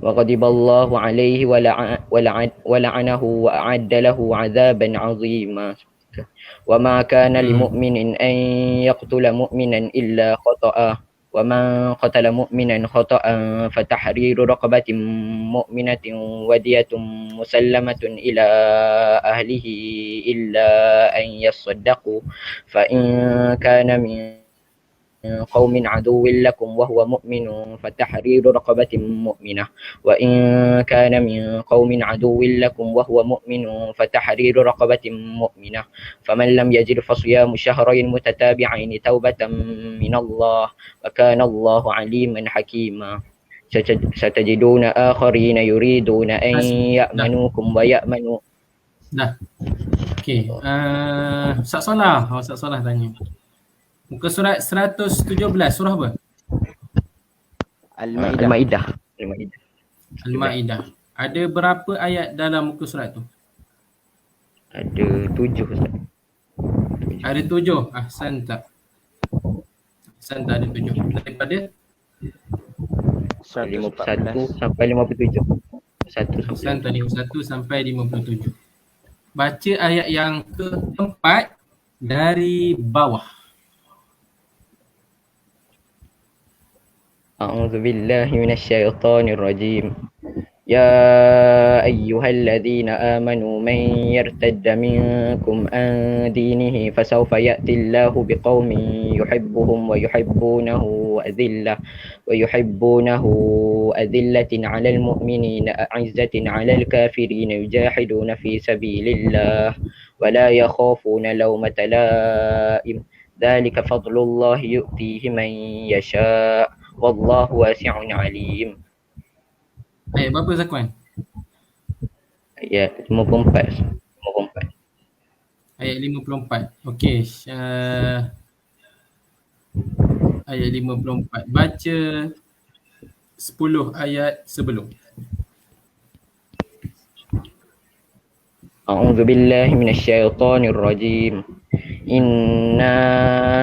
وغضب الله عليه ولعنه وأعد له عذابا عظيما. وما كان لمؤمن أن يقتل مؤمنا إلا خطأ ومن قتل مؤمنا خطأ فتحرير رقبة مؤمنة ودية مسلمة إلى أهله إلا أن يصدقوا فإن كان من قوم عدو لكم وهو مؤمن فتحرير رقبة مؤمنة وإن كان من قوم عدو لكم وهو مؤمن فتحرير رقبة مؤمنة فمن لم يجد فصيام شهرين متتابعين توبة من الله وكان الله عليما حكيما. ستجدون آخرين يريدون أن يأمنوكم ويأمنوا. Dah. Okey. Ustaz Solah. Ustaz Solah tanya. Muka surat 117, surah apa? Al-Maidah. Al-Maidah. Ada berapa ayat dalam muka surat tu? Ada 7 Ustaz. Ada 7. Ahsan tak? Ahsan tak ada 7. Daripada 51 sampai 57. 1 Ahsan tak 51 sampai 57. Baca ayat yang keempat dari bawah. أعوذ بالله من الشيطان الرجيم. يا أيها الذين آمنوا من يرتد منكم عن دينه فسوف يأتي الله بقوم يحبهم ويحبونه أذلة على المؤمنين أعزة على الكافرين يجاهدون في سبيل الله ولا يخافون لومة لائم ذلك فضل الله يؤتيه من يشاء Wallahu wasi'un alim. Ayat berapa Zakwan? Ayat 54. Ayat 54. Okey. Ayat 54. Baca 10 ayat sebelum. A'udzu billahi minasyaitonir rajim. إنا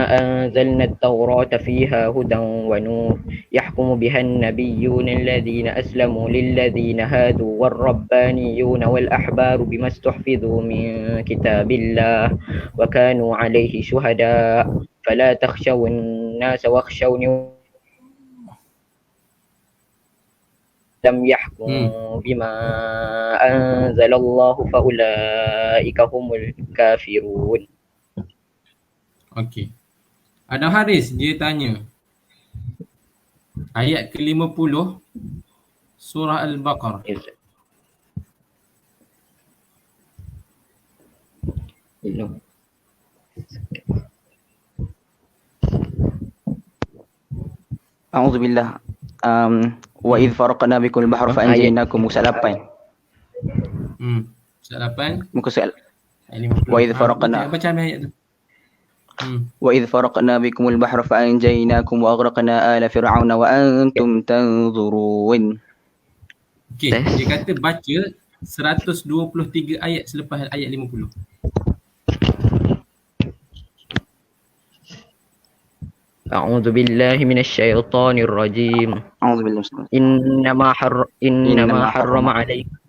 أنزلنا التوراة فيها هدى ونور يحكم بها النبيون الذين أسلموا للذين هادوا والربانيون والأحبار بما استحفظوا من كتاب الله وكانوا عليه شهداء فلا تخشوا الناس واخشوني لم يحكموا بما أنزل الله فأولئك هم الكافرون. Okey. Adam Haris dia tanya. Ayat ke-50 surah Al-Baqarah. A'udzu billah. Wa idh faraqna bikum al-bahra fa anjaynakum. Muka surat 8. Surat 8. Muka surat. Wa idh faraqna. Baca ayat tu. وإذ فرقنا بكم البحر فأنجيناكم وأغرقنا آل فرعون وأنتم تنظرون. Okey, dia kata baca 123 ayat selepas ayat 50. أعوذ بالله من الشيطان الرجيم. أعوذ بالله. إنما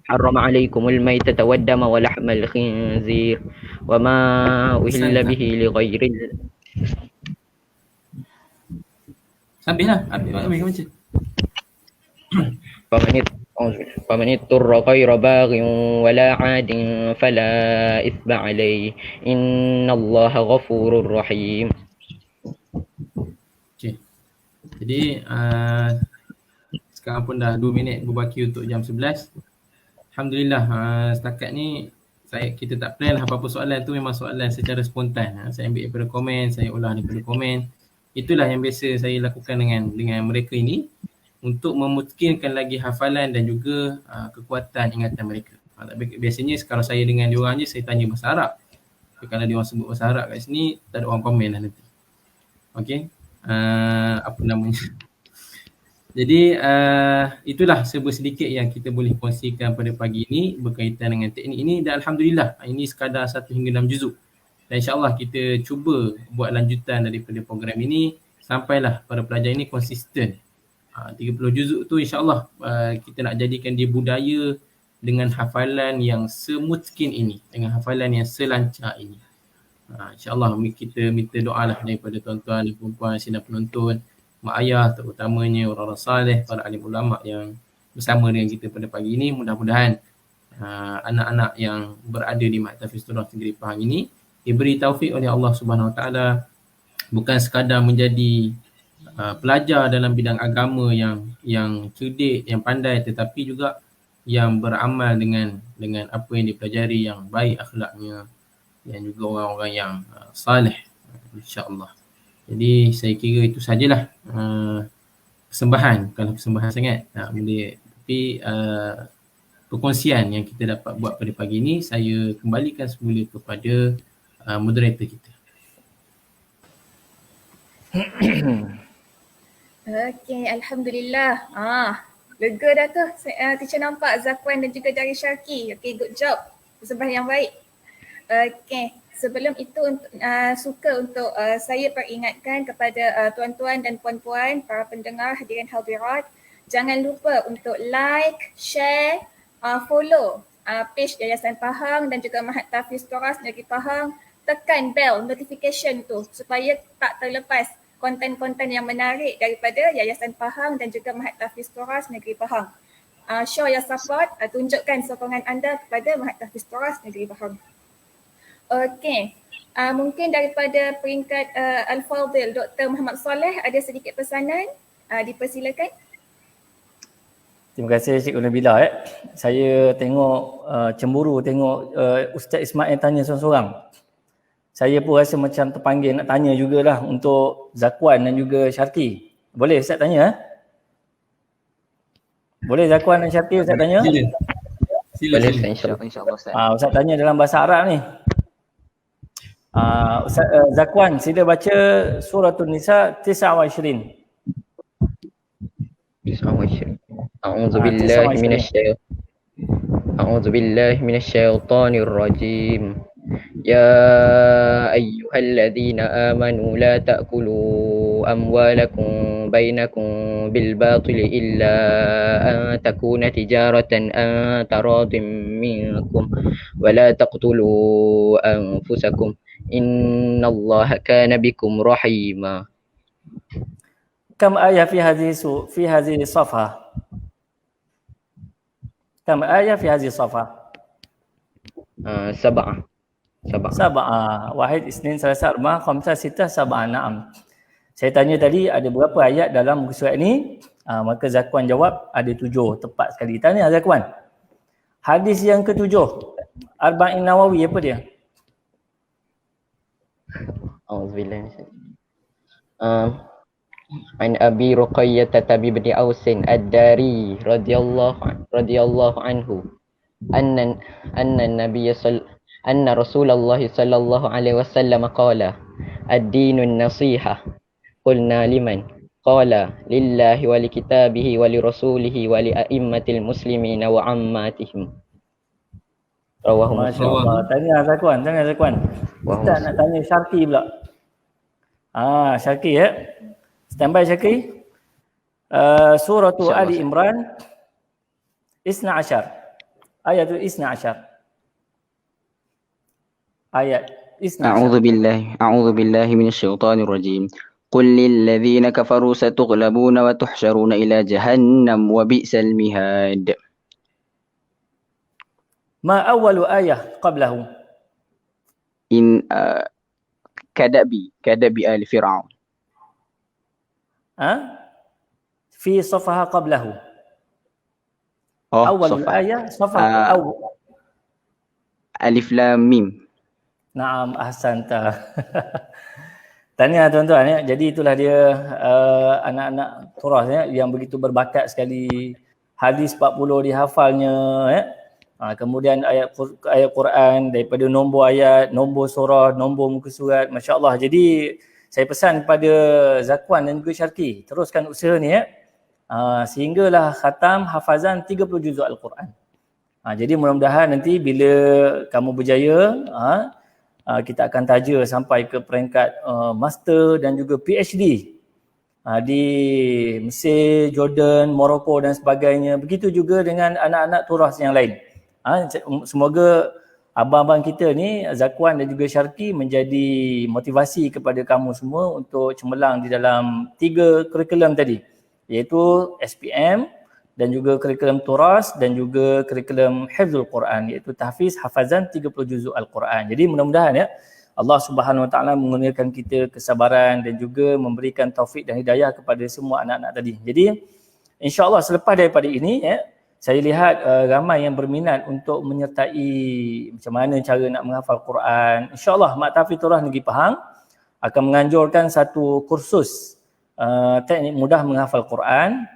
حرم عليكم الميتة والدم ولحم الخنزير وما أهل به لغير الله. Habislah, habis baca. فمن اضطر غير باغ ولا عاد فلا إثم عليه إن الله غفور رحيم. Okay. Jadi sekarang pun dah 2 minit berbaki untuk jam 11. Alhamdulillah, setakat ni kita tak plan lah apa-apa soalan tu, memang soalan secara spontan. Saya ambil daripada komen, saya olah daripada komen. Itulah yang biasa saya lakukan dengan mereka ini untuk memungkinkan lagi hafalan dan juga kekuatan ingatan mereka. Tapi biasanya kalau saya dengan diorang je, saya tanya bahasa Arab. Tapi kalau diorang sebut bahasa Arab kat sini, tak ada orang komen lah nanti. Okay. Apa namanya? Jadi itulah sedikit yang kita boleh kongsikan pada pagi ini berkaitan dengan teknik ini, dan Alhamdulillah ini sekadar 1 hingga 6 juzuk. Dan insyaAllah kita cuba buat lanjutan daripada program ini sampailah para pelajar ini konsisten. 30 juzuk tu insyaAllah kita nak jadikan dia budaya dengan hafalan yang semutkin ini, dengan hafalan yang selancar ini. InsyaAllah kita minta doa lah daripada tuan-tuan dan perempuan sidang penonton, mak ayah terutamanya, orang-orang saleh, para alim ulama yang bersama dengan kita pada pagi ini. Mudah-mudahan anak-anak yang berada di Ma'had Tahfiz Turah Negeri Pahang ini diberi taufik oleh Allah Subhanahu Wa Taala bukan sekadar menjadi pelajar dalam bidang agama yang cerdik, yang pandai, tetapi juga yang beramal dengan apa yang dipelajari, yang baik akhlaknya, dan juga orang-orang yang saleh, insya-Allah. Jadi saya kira itu sajalah persembahan, bukanlah persembahan sangat benda, tapi perkongsian yang kita dapat buat pada pagi ini. Saya kembalikan semula kepada moderator kita. Okey, Alhamdulillah. Lega dah tu. Teacher nampak Zakwan dan juga Dari Syarki. Okey, good job. Persembahan yang baik. Okey, sebelum itu suka untuk saya peringatkan kepada tuan-tuan dan puan-puan, para pendengar, hadirin hadirat, jangan lupa untuk like, share, follow page Yayasan Pahang dan juga Ma'had Tahfiz Turah Negeri Pahang. Tekan bell notification tu supaya tak terlepas konten-konten yang menarik daripada Yayasan Pahang dan juga Ma'had Tahfiz Turah Negeri Pahang. Show your support, tunjukkan sokongan anda kepada Ma'had Tahfiz Turah Negeri Pahang. Okey, mungkin daripada peringkat Al-Fadhil Dr. Muhammad Saleh ada sedikit pesanan, dipersilakan. Terima kasih Cik Nabila. Saya tengok cemburu tengok Ustaz Ismail tanya seorang-seorang. Saya pun rasa macam terpanggil nak tanya jugalah untuk Zakwan dan juga Syarki. Boleh Ustaz tanya? Boleh Zakwan dan Syarki Ustaz tanya? Sila. Boleh insya-Allah Ustaz. Ustaz tanya dalam bahasa Arab ni. Ustaz Zakwan, sila baca Suratul Nisa 29. 29. A'udzu billahi minasyaitonir rajim. Ya ayyuhalladzina amanu la ta'kulu amwalakum bainakum bil batili illa an takuna tijaratan an taradim minkum wa la taqtulu anfusakum innallaha kana bikum rahima. Kam ayat fi hadhihi safha? Kam ayat fi hadhihi safha? Sab'ah. Wahid, isnin, salasa, arba, khamsah, sittah, sab'ah. Naam. Saya tanya tadi ada berapa ayat dalam muka surat ini? Maka Zakwan jawab ada 7. Tepat sekali. Tanya Zakwan. Hadis yang ke-7. Arba'in Nawawi apa dia? Auzubillahi an Abi Ruqayyah bin Aus ad-Dari radhiyallahu anhu anna Rasulullah sallallahu alaihi wasallam qala ad-dinun nasihah. Qulna liman? Qala lillahi wa likitabihi wa lirasulihi wa li a'immatil muslimina wa ammatihim. Rawahu Muslim. Tanya Zakwan. Ustaz nak tanya Syarki pula. Syarki ya. Standby Syarki. Surah Ali Imran 12. Ayatul 12. Ayat 12. أعوذ بالله من الشيطان الرجيم. قل للذين كفروا ستغلبون وتحشرون إلى جهنم وبئس المهاد. ما أول آية قبله؟ إن كدأب آل فرعون. في صفها قبله. Oh, Awalul Safa. ayah Safa. Ah, Alif Lam Mim. Naam, ahsanta. Tahniah tuan-tuan ya. Jadi itulah dia anak-anak Turas ya yang begitu berbakat sekali. Hadis 40 dihafalnya ya. Kemudian ayat Quran daripada nombor ayat, nombor surah, nombor muka surat, masya-Allah. Jadi saya pesan kepada Zakwan dan juga Syarki, teruskan usaha ni ya. Sehinggalah khatam hafazan 30 juzuk Al-Quran. Jadi mudah-mudahan nanti bila kamu berjaya, kita akan taja sampai ke peringkat master dan juga PhD di Mesir, Jordan, Morocco dan sebagainya. Begitu juga dengan anak-anak Turas yang lain. Semoga abang-abang kita ni, Zakwan dan juga Syarki, menjadi motivasi kepada kamu semua untuk cemerlang di dalam 3 kurikulum tadi, iaitu SPM dan juga kurikulum Turas dan juga kurikulum Hifzul Quran, iaitu tahfiz hafazan 30 juzuk Al-Quran. Jadi mudah-mudahan ya Allah Subhanahu Wa Taala mengurniakan kita kesabaran dan juga memberikan taufik dan hidayah kepada semua anak-anak tadi. Jadi insya-Allah selepas daripada ini ya, saya lihat ramai yang berminat untuk menyertai macam mana cara nak menghafal Quran. Insya-Allah Mak Tahfiz Turas Negeri Pahang akan menganjurkan satu kursus teknik mudah menghafal Quran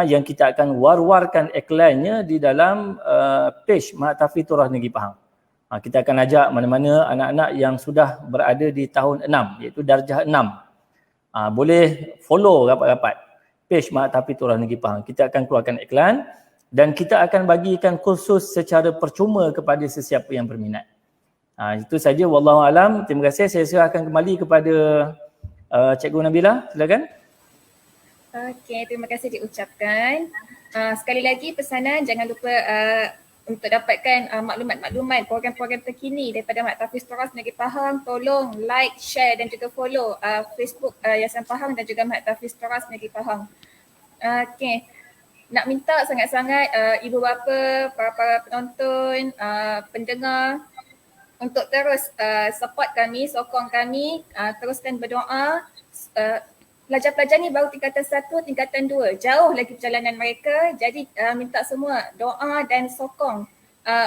yang kita akan war-warkan iklannya di dalam page Mak Tahfiz Turas Negeri Pahang. Kita akan ajak mana-mana anak-anak yang sudah berada di tahun 6, iaitu darjah 6. Boleh follow rapat-rapat page Mak Tahfiz Turas Negeri Pahang. Kita akan keluarkan iklan dan kita akan bagikan kursus secara percuma kepada sesiapa yang berminat. Itu saja, wallahu alam. Terima kasih. Saya serahkan kembali kepada Cikgu Nabila. Silakan. Okey, terima kasih diucapkan. Sekali lagi pesanan, jangan lupa untuk dapatkan maklumat-maklumat program-program terkini daripada Mak Tahfiz Turas Negeri Pahang, tolong like, share dan juga follow Facebook Yayasan Pahang dan juga Mak Tahfiz Turas Negeri Pahang. Okey, nak minta sangat-sangat ibu bapa, para penonton, pendengar untuk terus support kami, sokong kami, teruskan berdoa. Pelajar-pelajar ni baru tingkatan 1, tingkatan 2. Jauh lagi perjalanan mereka. Jadi minta semua doa dan sokong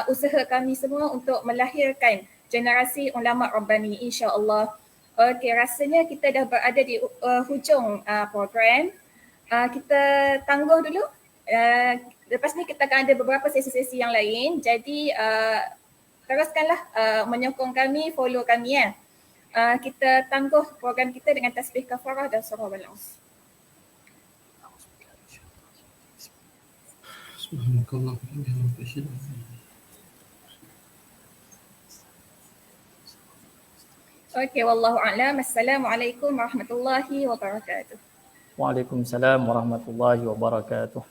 usaha kami semua untuk melahirkan generasi ulama Rabbani, insya-Allah. Okey, rasanya kita dah berada di hujung program. Kita tangguh dulu. Lepas ni kita akan ada beberapa sesi-sesi yang lain. Jadi teruskanlah menyokong kami, follow kami ya. Kita tangguh program kita dengan tasbih kafarah dan surah Al-Aus. Okey, wallahu a'lam. Assalamualaikum warahmatullahi wabarakatuh. Waalaikumsalam warahmatullahi wabarakatuh.